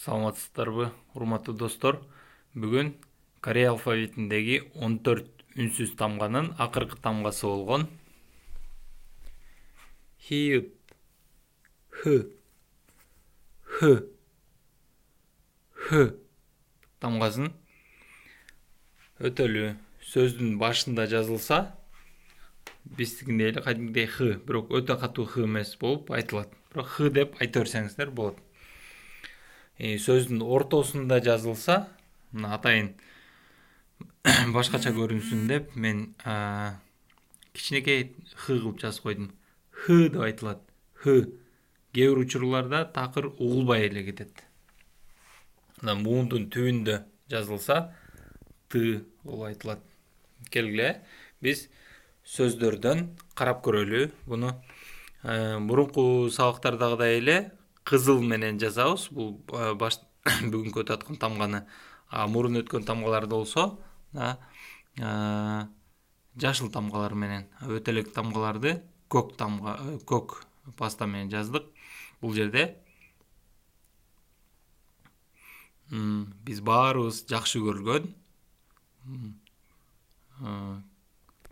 Саламатсыздарбы, урматтуу достор. Бүгүн Корей алфавитиндеги 14 үнсүз тамганын акыркы тамгасы болгон хиют, х, х, х тамгасын өтөлү сөздүн башында жазылса, биздикиндей эле кадимгидей х, бирок өтө катуу х эмес болуп айтылат. Бирок х деп айта берсеңиздер болот. Сөздүн ортосунда жазылса, атайын башкача көрүнсүн деп мен кичинекей х кылып жазып койдум. Х деп айтылат. Х. Кээ бир учурларда такыр угулбай эле кетет. Муундун түбүндө жазылса, т болуп айтылат. Келгиле, биз сөздөрдөн карап көрөлү. Буну мурунку сабактардагыдай эле кызыл менен жазабыз. Бул бүгүнкү өтүп аткан тамганы. Мурун өткөн тамгаларда болсо, жашыл тамгалар менен, өтө элек тамгаларды көк паста менен жаздык. Бул жерде биз баарыбыз жакшы көргөн,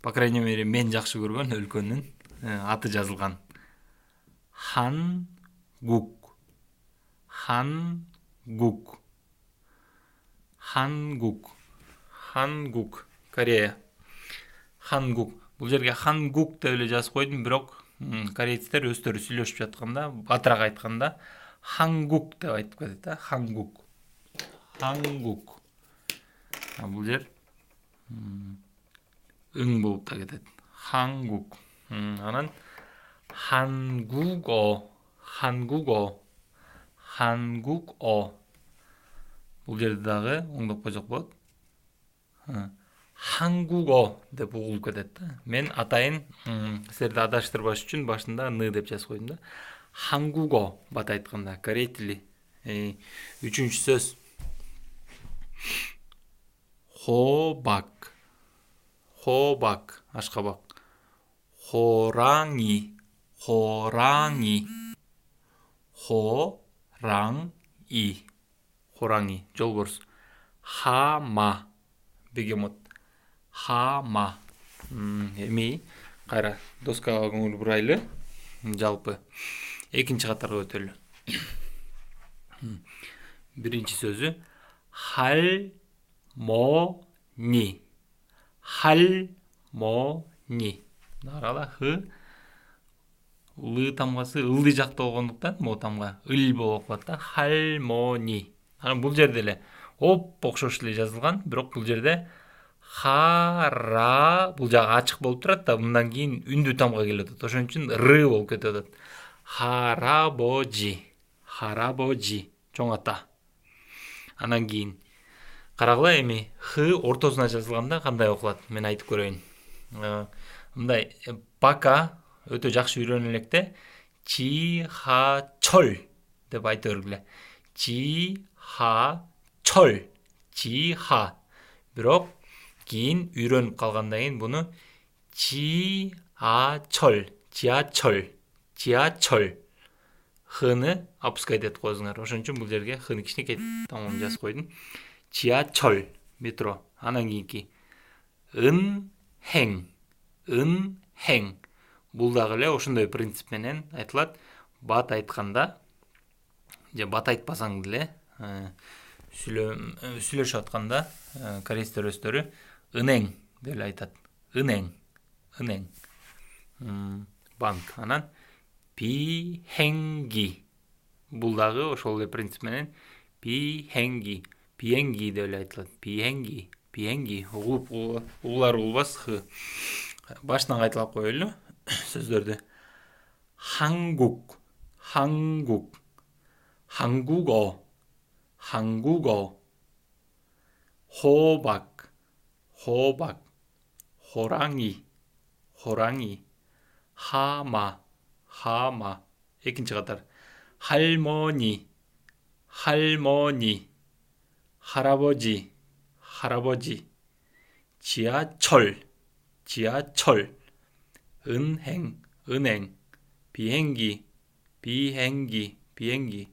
по крайней мере мен жакшы көргөн өлкөнүн аты жазылган. Хангук. Хангук. Хангук. Хангук. Корея. Хангук. Бул жерге Хангук деп эле жазып койдум, бирок корейцтер өздөрү сүйлөшүп жатканда, батыраак айтканда Хангук деп айтып кетет да. Хангук. Хангук. Бул жер ың болуп да кетет. Хангук. Анан Хангуго. Хангуго. Хангуго. Бул жерде дагы оңдоп койсок болот. Хангуго деп угулуп кетет да. Мен атайын силерди адаштырбаш үчүн башында ны деп жазып койдум да. Хангуго бат айтканда, корей тили. Үчүнчү сөз. Хобак. Хобак, ашкабак. Хоранги. Хоранги. Хоранги. Хоранги, жолборс. Хама, бегемот. Хама. Эми кайра доскага көңүл бурайлы. Жалпы экинчи катарга өтөлү. Биринчи сөзү халмони. Халмони. Дарала х. Лы тамгасы ылды жакта болгондуктан мо тамга ыл болуп калат да. Халмони. Бул жерде эле окшош эле жазылган, бирок бул жерде хара, бул жагы ачык болуп турат да, мындан кийин үндүү тамга келип атат. Ошон үчүн р болуп кетип атат. Харабожи. Харабожи, чоң ата. Анан кийин карагыла, эми х ортосуна жазылганда кандай окулат? Мен айтып көрөйүн. Мындай бака өтө жакшы үйрөнө электе чихачол деп айта бергиле. Чихачол. Чиха. Бирок кийин үйрөнүп калгандан кийин буну чихачол. Чихачол. Чихачол. Хны опускать этип коесуңар. Ошон үчүн бул жерге хны кичинекей тамганы жазып койдум. Чихачол. Метро. Анан кийинки ынхең. Ынхең. Бул дагы эле ошондой принцип менен айтылат. Бат айтканда, же бат айтпасаң деле, сүйлөшүп атканда корейцтер өздөрү ынең деп эле айтат. Ынең. Ынең. Банк. Анан пихенги. Бул дагы ошол эле принцип менен пихенги. Пиенги деп эле айтылат. Пихенги. Пиенги. Угулар угулбас х. Башынан кайталап коелу сөздөрдү. Хангук. Хангук. Хангуго. Хангуго. Хобак. Хобак. хо랑이. 호랑이. 하마. 하마. экинчи катар. 할머니. 할머니. 할아버지. 할아버지. 지하철. 지하철. 은행. 은행. 비행기. 비행기. 비행기.